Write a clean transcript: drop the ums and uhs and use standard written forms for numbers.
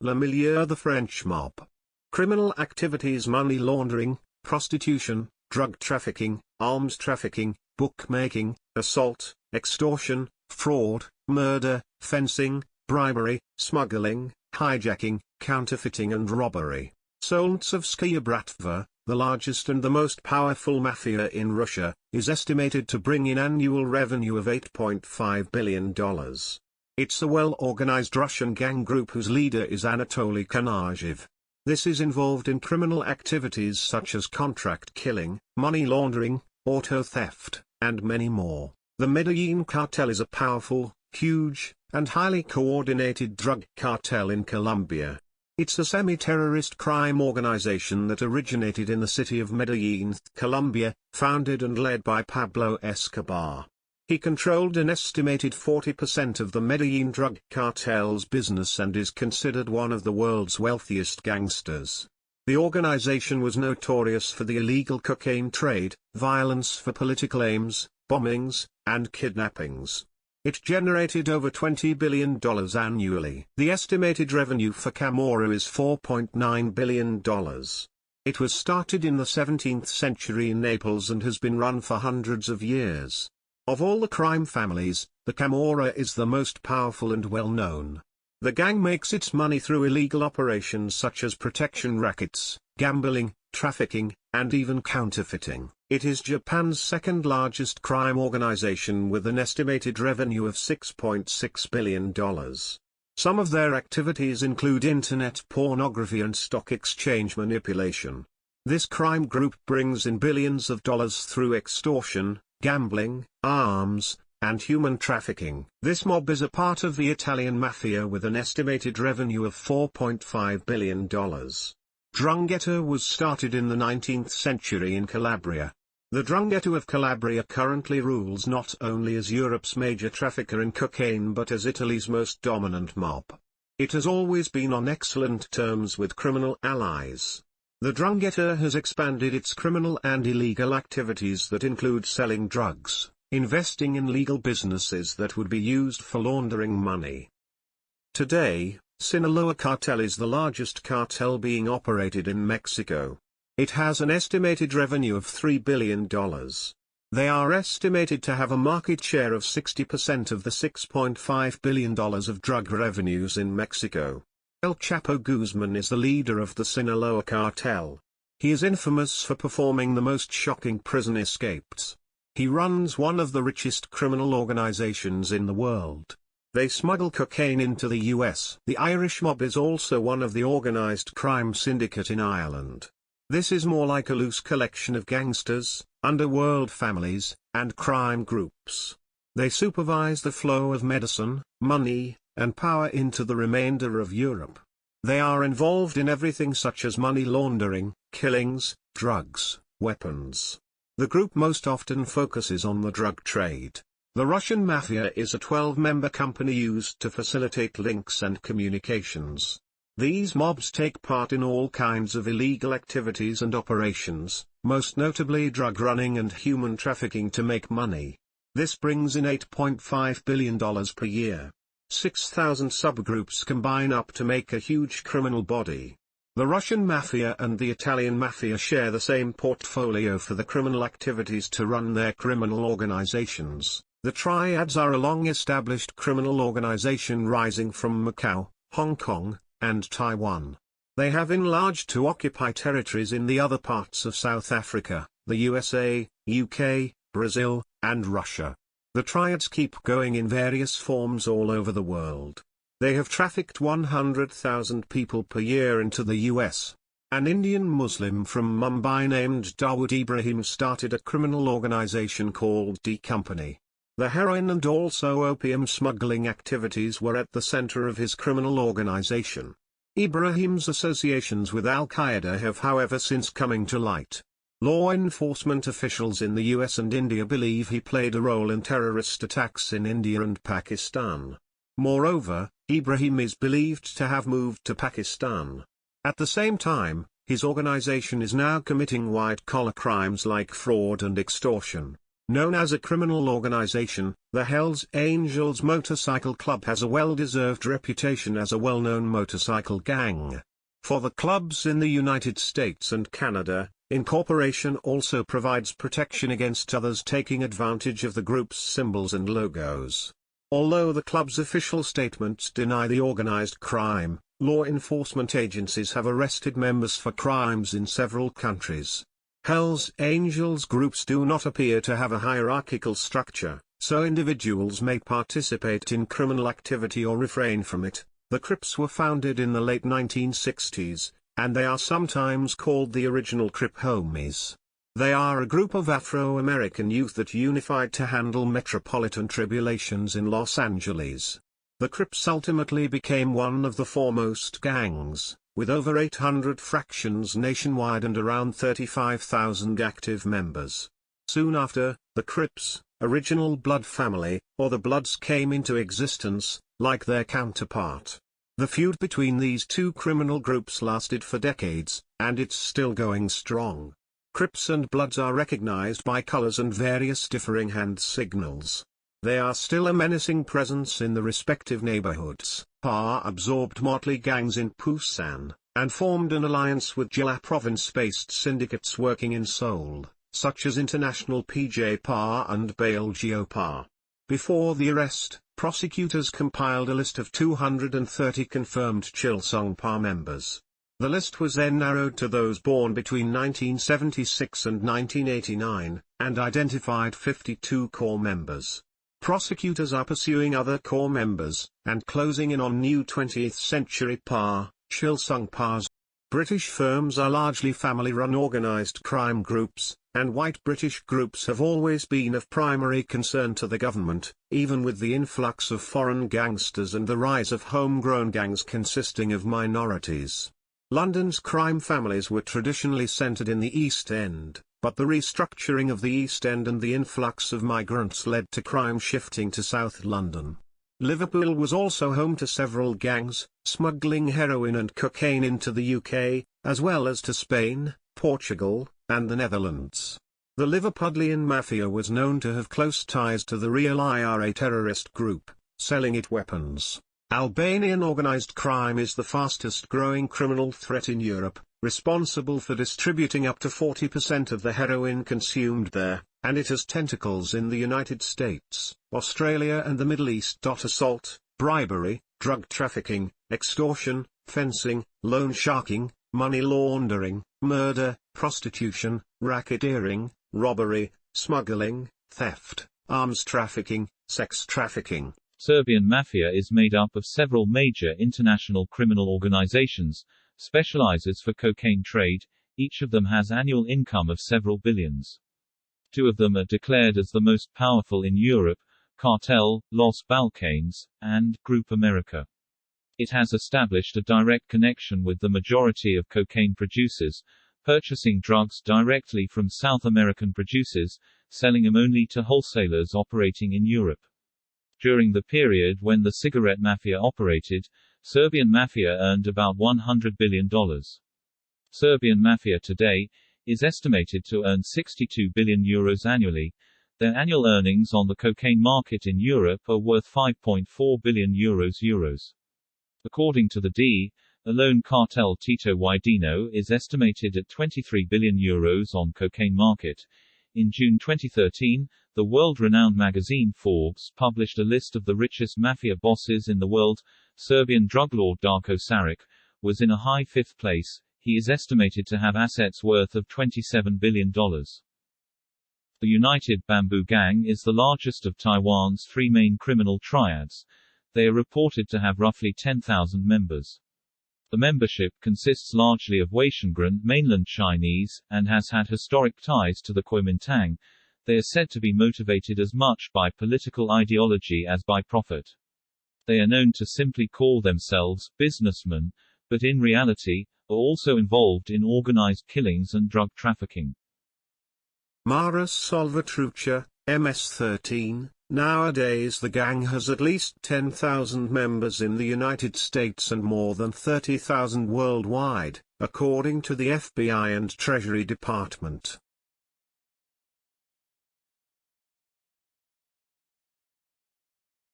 Le Milieu, the French mob. Criminal activities: money laundering, prostitution, drug trafficking, arms trafficking, bookmaking, assault, extortion, fraud, murder, fencing, bribery, smuggling, hijacking, counterfeiting and robbery. Solntsevskaya Bratva, the largest and the most powerful mafia in Russia, is estimated to bring in annual revenue of $8.5 billion. It's a well-organized Russian gang group whose leader is Anatoly Konazhev. This is involved in criminal activities such as contract killing, money laundering, auto theft, and many more. The Medellin cartel is a powerful, huge, and highly coordinated drug cartel in Colombia. It's a semi-terrorist crime organization that originated in the city of Medellin, Colombia, founded and led by Pablo Escobar. He controlled an estimated 40% of the Medellin drug cartel's business and is considered one of the world's wealthiest gangsters. The organization was notorious for the illegal cocaine trade, violence for political aims, bombings, and kidnappings. It generated over $20 billion annually. The estimated revenue for Camorra is $4.9 billion. It was started in the 17th century in Naples and has been run for hundreds of years. Of all the crime families, the Camorra is the most powerful and well-known. The gang makes its money through illegal operations such as protection rackets, gambling, trafficking, and even counterfeiting. It is Japan's second-largest crime organization with an estimated revenue of $6.6 billion. Some of their activities include internet pornography and stock exchange manipulation. This crime group brings in billions of dollars through extortion, gambling, arms, and human trafficking. This mob is a part of the Italian mafia with an estimated revenue of $4.5 billion. 'Ndrangheta was started in the 19th century in Calabria. The 'Ndrangheta of Calabria currently rules not only as Europe's major trafficker in cocaine but as Italy's most dominant mob. It has always been on excellent terms with criminal allies. The 'Ndrangheta has expanded its criminal and illegal activities that include selling drugs, investing in legal businesses that would be used for laundering money. Today, Sinaloa cartel is the largest cartel being operated in Mexico. It has an estimated revenue of $3 billion. They are estimated to have a market share of 60% of the $6.5 billion of drug revenues in Mexico. El Chapo Guzman is the leader of the Sinaloa cartel. He is infamous for performing the most shocking prison escapes. He runs one of the richest criminal organizations in the world. They smuggle cocaine into the US. The Irish mob is also one of the organized crime syndicate in Ireland. This is more like a loose collection of gangsters, underworld families, and crime groups. They supervise the flow of medicine, money, and power into the remainder of Europe. They are involved in everything such as money laundering, killings, drugs, weapons. The group most often focuses on the drug trade. The Russian mafia is a 12-member company used to facilitate links and communications. These mobs take part in all kinds of illegal activities and operations, most notably drug running and human trafficking to make money. This brings in $8.5 billion per year. 6,000 subgroups combine up to make a huge criminal body. The Russian mafia and the Italian mafia share the same portfolio for the criminal activities to run their criminal organizations. The triads are a long-established criminal organization rising from Macau, Hong Kong, and Taiwan. They have enlarged to occupy territories in the other parts of South Africa, the USA, UK, Brazil, and Russia. The triads keep going in various forms all over the world. They have trafficked 100,000 people per year into the US. An Indian Muslim from Mumbai named Dawood Ibrahim started a criminal organization called D Company. The heroin and also opium smuggling activities were at the center of his criminal organization. Ibrahim's associations with Al-Qaeda have however since coming to light. Law enforcement officials in the US and India believe he played a role in terrorist attacks in India and Pakistan. Moreover, Ibrahim is believed to have moved to Pakistan. At the same time, his organization is now committing white-collar crimes like fraud and extortion. Known as a criminal organization, the Hells Angels Motorcycle Club has a well-deserved reputation as a well-known motorcycle gang. For the clubs in the United States and Canada, incorporation also provides protection against others taking advantage of the group's symbols and logos. Although the club's official statements deny the organized crime, law enforcement agencies have arrested members for crimes in several countries. Hells Angels groups do not appear to have a hierarchical structure, so individuals may participate in criminal activity or refrain from it. The Crips were founded in the late 1960s, and they are sometimes called the original Crip Homies. They are a group of Afro-American youth that unified to handle metropolitan tribulations in Los Angeles. The Crips ultimately became one of the foremost gangs, with over 800 fractions nationwide and around 35,000 active members. Soon after, the Crips, original Blood family, or the Bloods came into existence, like their counterpart. The feud between these two criminal groups lasted for decades, and it's still going strong. Crips and Bloods are recognized by colors and various differing hand signals. They are still a menacing presence in the respective neighborhoods. PA absorbed motley gangs in Busan, and formed an alliance with Jeolla province-based syndicates working in Seoul, such as International PJ PA and Bail PA. Before the arrest, prosecutors compiled a list of 230 confirmed Chilsung PA members. The list was then narrowed to those born between 1976 and 1989, and identified 52 core members. Prosecutors are pursuing other core members, and closing in on new 20th century PA, Chilsung PAs. British firms are largely family-run organized crime groups, and white British groups have always been of primary concern to the government, even with the influx of foreign gangsters and the rise of homegrown gangs consisting of minorities. London's crime families were traditionally centred in the East End, but the restructuring of the East End and the influx of migrants led to crime shifting to South London. Liverpool was also home to several gangs, smuggling heroin and cocaine into the UK, as well as to Spain, Portugal, and the Netherlands. The Liverpudlian Mafia was known to have close ties to the real IRA terrorist group, selling it weapons. Albanian organized crime is the fastest growing criminal threat in Europe, responsible for distributing up to 40% of the heroin consumed there, and it has tentacles in the United States, Australia and the Middle East. Assault, bribery, drug trafficking, extortion, fencing, loan sharking, money laundering, murder, prostitution, racketeering, robbery, smuggling, theft, arms trafficking, sex trafficking. Serbian Mafia is made up of several major international criminal organizations, specializes for cocaine trade. Each of them has annual income of several billions. Two of them are declared as the most powerful in Europe: Cartel, Los Balcanes, and Group America. It has established a direct connection with the majority of cocaine producers, purchasing drugs directly from South American producers, selling them only to wholesalers operating in Europe. During the period when the cigarette mafia operated, Serbian Mafia earned about $100 billion. Serbian Mafia today is estimated to earn €62 billion annually. Their annual earnings on the cocaine market in Europe are worth €5.4 billion. According to the D, alone cartel Tito Widino is estimated at €23 billion on cocaine market. In June 2013, the world-renowned magazine Forbes published a list of the richest mafia bosses in the world. Serbian drug lord Darko Saric was in a high fifth place. He is estimated to have assets worth of $27 billion. The United Bamboo Gang is the largest of Taiwan's three main criminal triads. They are reported to have roughly 10,000 members. The membership consists largely of Waishengren, mainland Chinese, and has had historic ties to the Kuomintang. They are said to be motivated as much by political ideology as by profit. They are known to simply call themselves businessmen, but in reality, are also involved in organized killings and drug trafficking. Mara Salvatrucha, MS-13. Nowadays the gang has at least 10,000 members in the United States and more than 30,000 worldwide, according to the FBI and Treasury Department.